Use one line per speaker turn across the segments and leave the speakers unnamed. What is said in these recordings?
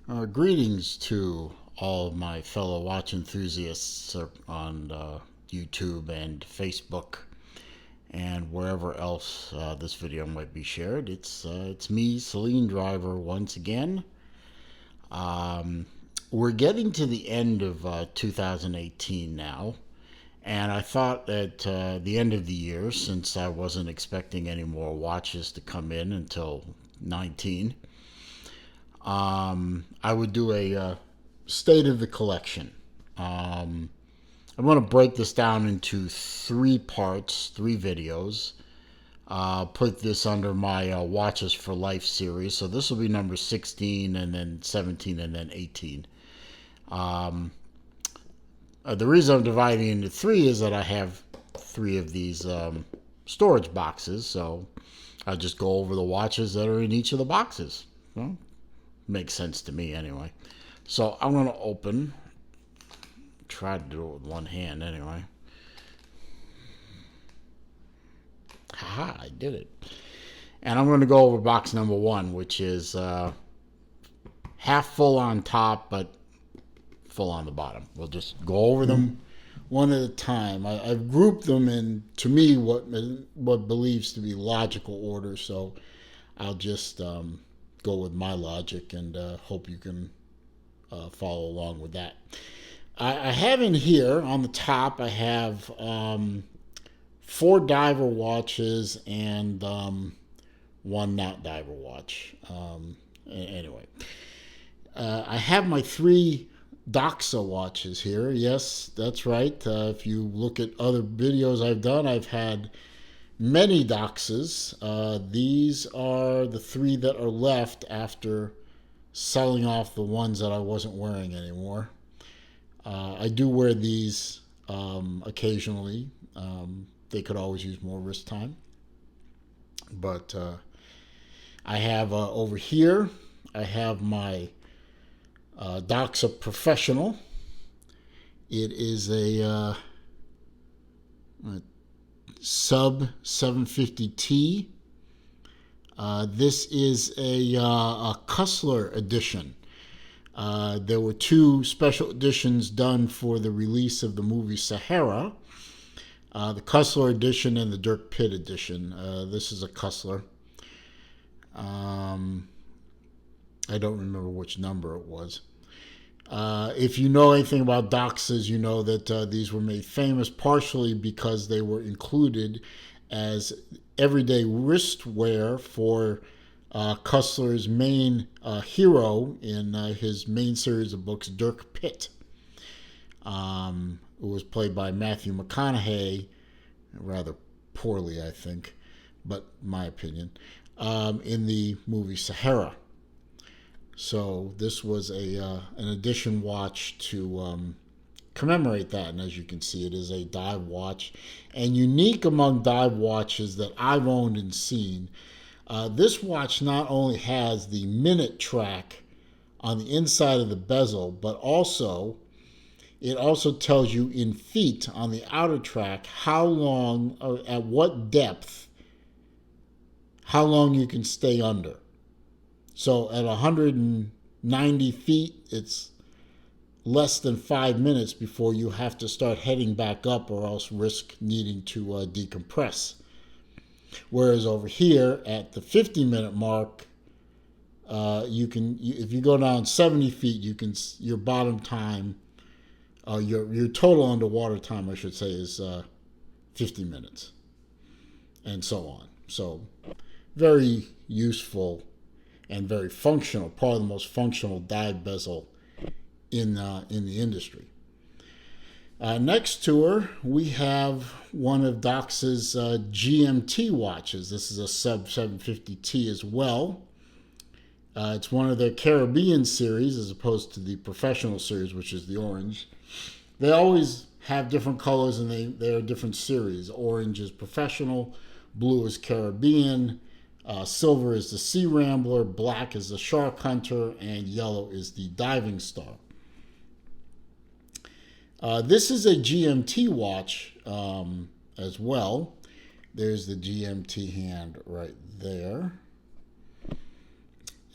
Greetings to all of my fellow watch enthusiasts on YouTube and Facebook and wherever else this video might be shared. It's me, Celine Driver, once again. Um, we're getting to the end of 2018 now, and I thought at the end of the year, since I wasn't expecting any more watches to come in until 19, I would do a state of the collection. Um, I'm going to break this down into three parts, three videos. Put this under my Watches for Life series. So this will be number 16, and then 17, and then 18. Um, the reason I'm dividing into three is that I have three of these storage boxes. So I'll just go over the watches that are in each of the boxes. Well, makes sense to me anyway. So I'm going to try to do it with one hand anyway. Haha, I did it. And I'm going to go over box number one, which is half full on top, but full on the bottom. We'll just go over them one at a time. I've grouped them in, to me, what believes to be logical order. So I'll just go with my logic and hope you can follow along with that. I have in here on the top, I have 4 diver watches and one not diver watch. Anyway, I have my 3 Doxa watches here. Yes, that's right. If you look at other videos I've done, I've had many Doxas. These are the 3 that are left after selling off the ones that I wasn't wearing anymore. I do wear these occasionally. They could always use more wrist time. But I have over here, I have my Doxa Professional. It is a sub 750T. This is a Cussler edition. There were 2 special editions done for the release of the movie Sahara. The Cussler edition and the Dirk Pitt edition. This is a Cussler. I don't remember which number it was. If you know anything about Doxas, you know that these were made famous partially because they were included as everyday wristwear for Cussler's main hero in his main series of books, Dirk Pitt. It was played by Matthew McConaughey, rather poorly, I think, but my opinion, in the movie Sahara. So this was an edition watch to commemorate that, and as you can see, it is a dive watch, and unique among dive watches that I've owned and seen. This watch not only has the minute track on the inside of the bezel, but it also tells you in feet on the outer track how long, or at what depth, how long you can stay under. So at 190 feet, it's less than 5 minutes before you have to start heading back up or else risk needing to decompress. Whereas over here at the 50-minute mark, if you go down 70 feet, your bottom time, your total underwater time, I should say, is 50 minutes, and so on. So very useful and very functional, probably the most functional dive bezel in the industry. Next to her, we have one of Doxa's GMT watches. This is a sub 750T as well. It's one of their Caribbean series as opposed to the professional series, which is the orange. They always have different colors and they are different series. Orange is professional, blue is Caribbean, silver is the Sea Rambler, black is the Shark Hunter, and yellow is the Diving Star. This is a GMT watch as well. There's the GMT hand right there.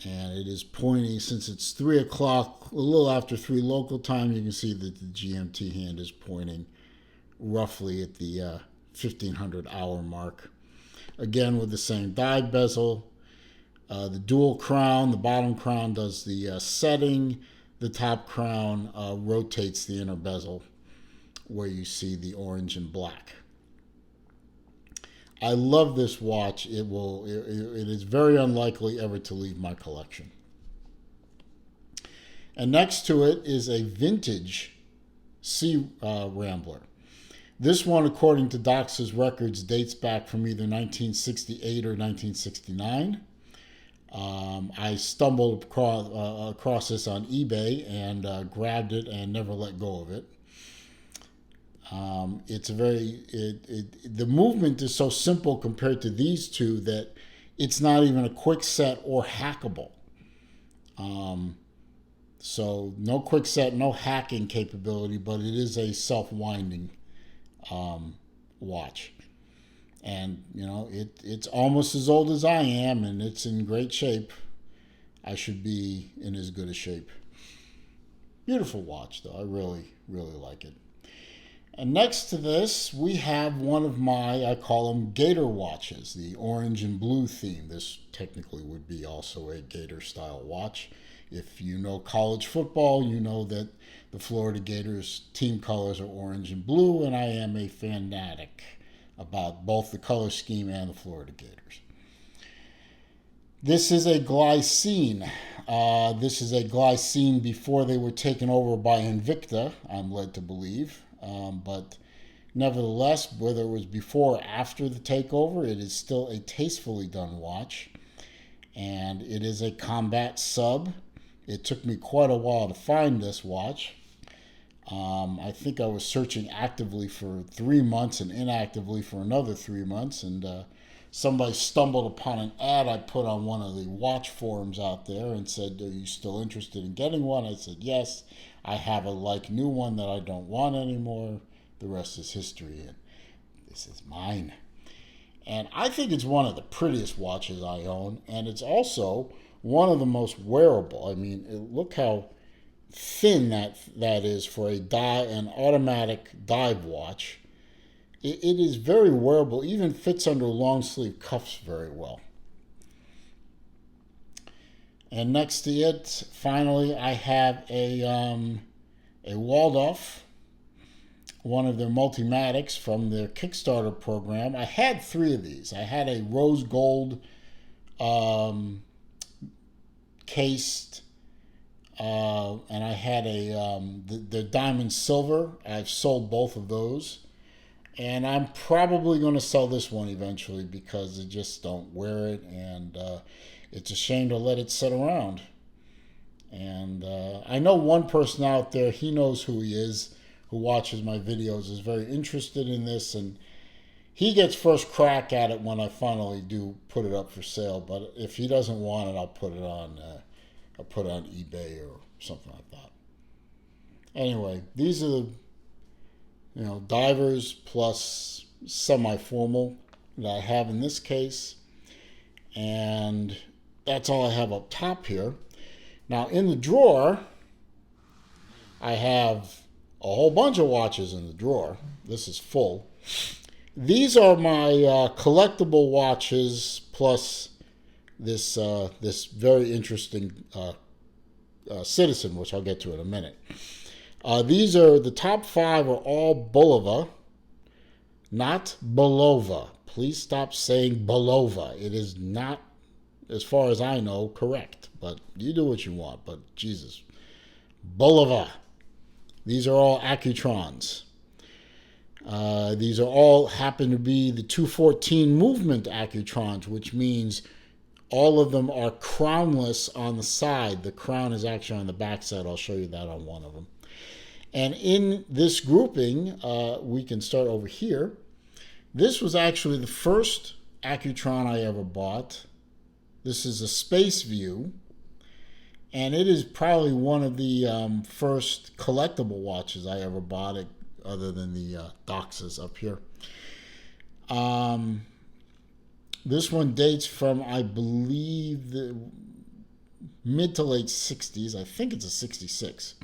And it is pointing, since it's 3 o'clock, a little after 3 local time, you can see that the GMT hand is pointing roughly at the 1500 hour mark. Again, with the same dive bezel. The dual crown, the bottom crown does the setting. The top crown rotates the inner bezel where you see the orange and black. I love this watch. It is very unlikely ever to leave my collection. And next to it is a vintage Sea Rambler. This one, according to Doxa's records, dates back from either 1968 or 1969. I stumbled across this on eBay and grabbed it and never let go of it. It's the movement is so simple compared to these two that it's not even a quick set or hackable. So no quick set, no hacking capability, but it is a self-winding watch. And, it's almost as old as I am, and it's in great shape. I should be in as good a shape. Beautiful watch, though. I really, really like it. And next to this, we have one of my, I call them Gator watches, the orange and blue theme. This technically would be also a Gator-style watch. If you know college football, you know that the Florida Gators team colors are orange and blue, and I am a fanatic about both the color scheme and the Florida Gators. This is a Glycine. This is a Glycine before they were taken over by Invicta, I'm led to believe. But nevertheless, whether it was before or after the takeover, it is still a tastefully done watch. And it is a combat sub. It took me quite a while to find this watch. I think I was searching actively for 3 months and inactively for another 3 months. And somebody stumbled upon an ad I put on one of the watch forums out there and said, "Are you still interested in getting one?" I said, "Yes. I have a new one that I don't want anymore. The rest is history, and this is mine." And I think it's one of the prettiest watches I own, and it's also one of the most wearable. I mean, look how thin that is for an automatic dive watch. It is very wearable, even fits under long sleeve cuffs very well. And next to it, finally, I have a Waldorf, one of their Multimatics from their Kickstarter program. I had 3 of these. I had a rose gold cased, and I had the diamond silver. I've sold both of those. And I'm probably going to sell this one eventually because I just don't wear it, and it's a shame to let it sit around. And I know one person out there, he knows who he is, who watches my videos, is very interested in this, and he gets first crack at it when I finally do put it up for sale. But if he doesn't want it, I'll put it on eBay or something like that. Anyway, these are the divers plus semi-formal that I have in this case, and that's all I have up top here. Now in the drawer, I have a whole bunch of watches in the drawer. This is full. These are my collectible watches plus this very interesting Citizen, which I'll get to in a minute. These are the top 5 are all Bulova, not Bulova. Please stop saying Bulova. It is not, as far as I know, correct. But you do what you want. But Jesus, Bulova. These are all Accutrons. These are all happen to be the 214 movement Accutrons, which means all of them are crownless on the side. The crown is actually on the back side. I'll show you that on one of them. And in this grouping, we can start over here. This was actually the first Accutron I ever bought. This is a Space View, and it is probably one of the first collectible watches I ever bought, other than the Doxas up here. This one dates from, I believe, mid to late 60s. I think it's a 66.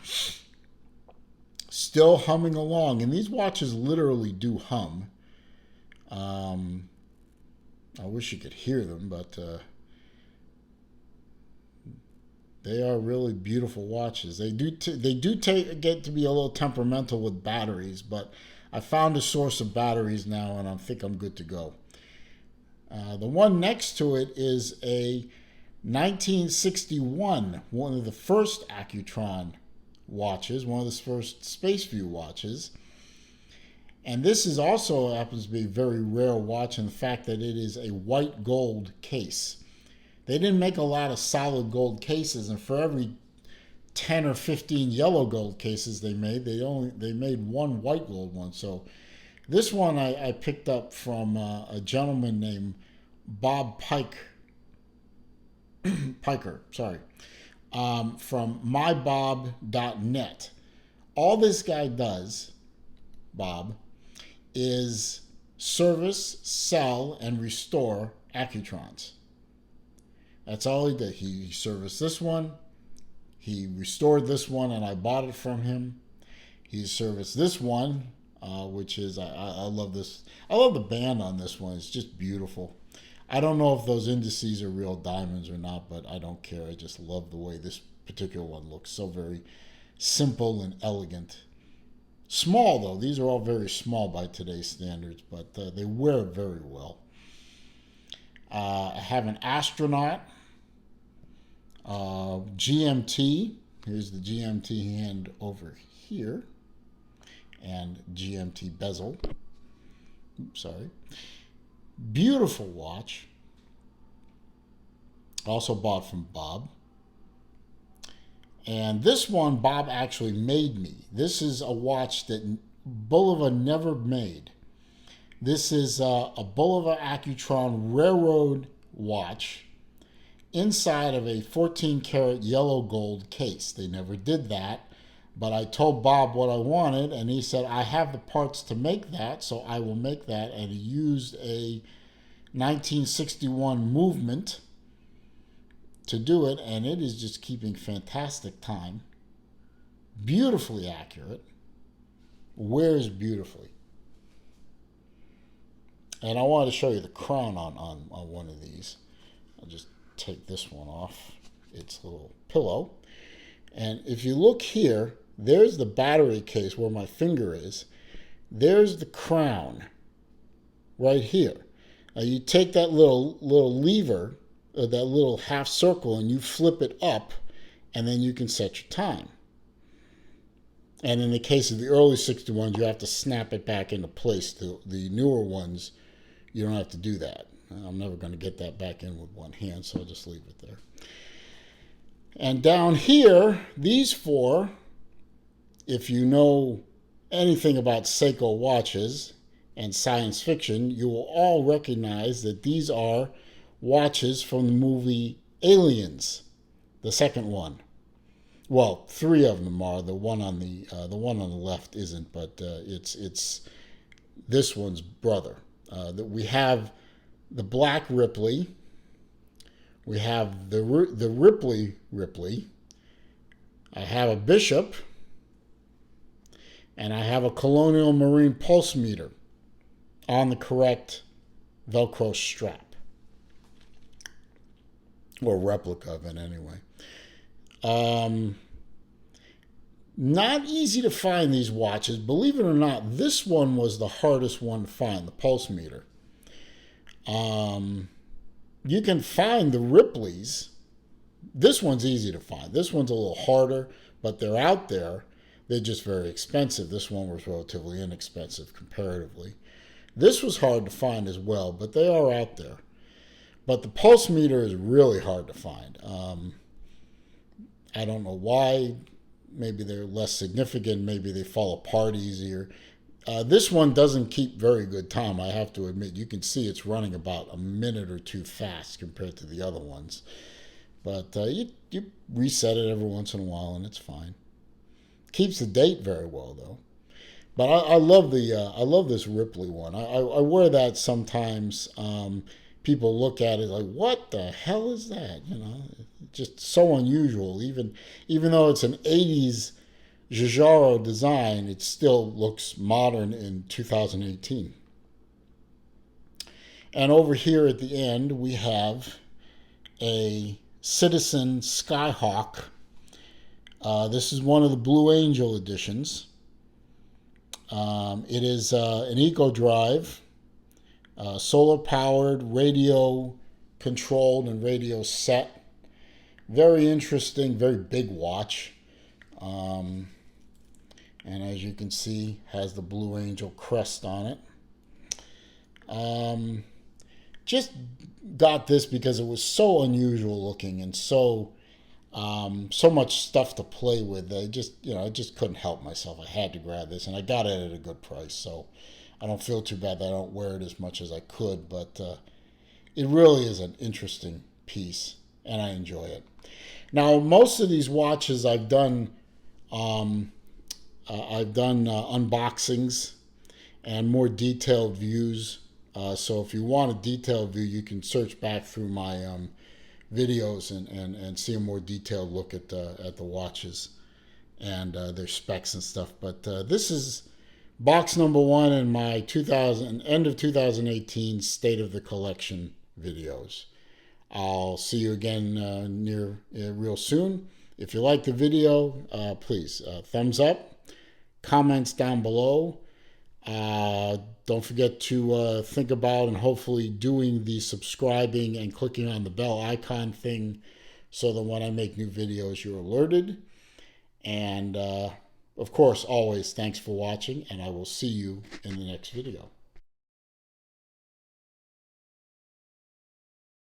Still humming along. And these watches literally do hum. I wish you could hear them, but they are really beautiful watches. They do get to be a little temperamental with batteries, but I found a source of batteries now, and I think I'm good to go. The one next to it is a 1961, one of the first Accutron watches, one of the first Spaceview watches. And this is also happens to be a very rare watch in the fact that it is a white gold case. They didn't make a lot of solid gold cases, and for every 10 or 15 yellow gold cases they made, they made one white gold one. So this one I picked up from a gentleman named Bob Piker, from mybob.net. All this guy does, Bob, is service, sell, and restore Accutrons. That's all he did. He serviced this one, he restored this one, and I bought it from him. He serviced this one, which is, I love this. I love the band on this one. It's just beautiful. I don't know if those indices are real diamonds or not, but I don't care. I just love the way this particular one looks. So very simple and elegant. Small, though. These are all very small by today's standards, but they wear very well. I have an astronaut, GMT. Here's the GMT hand over here, and GMT bezel. Oops, sorry. Beautiful watch. Also bought from Bob. And this one, Bob actually made me. This is a watch that Bulova never made. This is a Bulova Accutron railroad watch inside of a 14-karat yellow gold case. They never did that, but I told Bob what I wanted, and he said, I have the parts to make that, so I will make that. And he used a 1961 movement to do it, and it is just keeping fantastic time. Beautifully accurate. Wears beautifully. And I wanted to show you the crown on one of these. I'll just take this one off its little pillow. And if you look here, there's the battery case where my finger is. There's the crown right here. Now you take that little lever, that little half circle, and you flip it up, and then you can set your time. And in the case of the early 61s, you have to snap it back into place. The newer ones, you don't have to do that. I'm never going to get that back in with one hand, so I'll just leave it there. And down here, these four, if you know anything about Seiko watches and science fiction, you will all recognize that these are watches from the movie Aliens, the second one. Well, three of them are. The one on the left isn't, but it's this one's brother. That we have the Black Ripley. We have the Ripley. I have a Bishop, and I have a Colonial Marine pulse meter on the correct Velcro strap. Or replica of it, anyway. Not easy to find these watches. Believe it or not, this one was the hardest one to find, the pulse meter. You can find the Ripleys. This one's easy to find. This one's a little harder, but they're out there. They're just very expensive. This one was relatively inexpensive comparatively. This was hard to find as well, but they are out there. But the pulse meter is really hard to find. I don't know why. Maybe they're less significant. Maybe they fall apart easier. This one doesn't keep very good time, I have to admit. You can see it's running about a minute or two fast compared to the other ones. But you reset it every once in a while, and it's fine. Keeps the date very well, though. But I love this Ripley one. I wear that sometimes. People look at it like, what the hell is that? You know, just so unusual. Even though it's an 80s Giugiaro design, it still looks modern in 2018. And over here at the end, we have a Citizen Skyhawk. This is one of the Blue Angel editions. It is an Eco Drive, solar powered, radio controlled, and radio set. Very interesting, very big watch. And as you can see, has the Blue Angel crest on it. Just got this because it was so unusual looking and so much stuff to play with. I just couldn't help myself. I had to grab this, and I got it at a good price. So I don't feel too bad that I don't wear it as much as I could. But it really is an interesting piece, and I enjoy it. Now, most of these watches I've done unboxings and more detailed views. So if you want a detailed view, you can search back through my videos and see a more detailed look at the watches and their specs and stuff. But this is box number 1 in my end of 2018 State of the Collection videos. I'll see you again real soon. If you like the video, please thumbs up, comments down below. Don't forget to think about and hopefully doing the subscribing and clicking on the bell icon thing so that when I make new videos, you're alerted. And of course, always thanks for watching, and I will see you in the next video.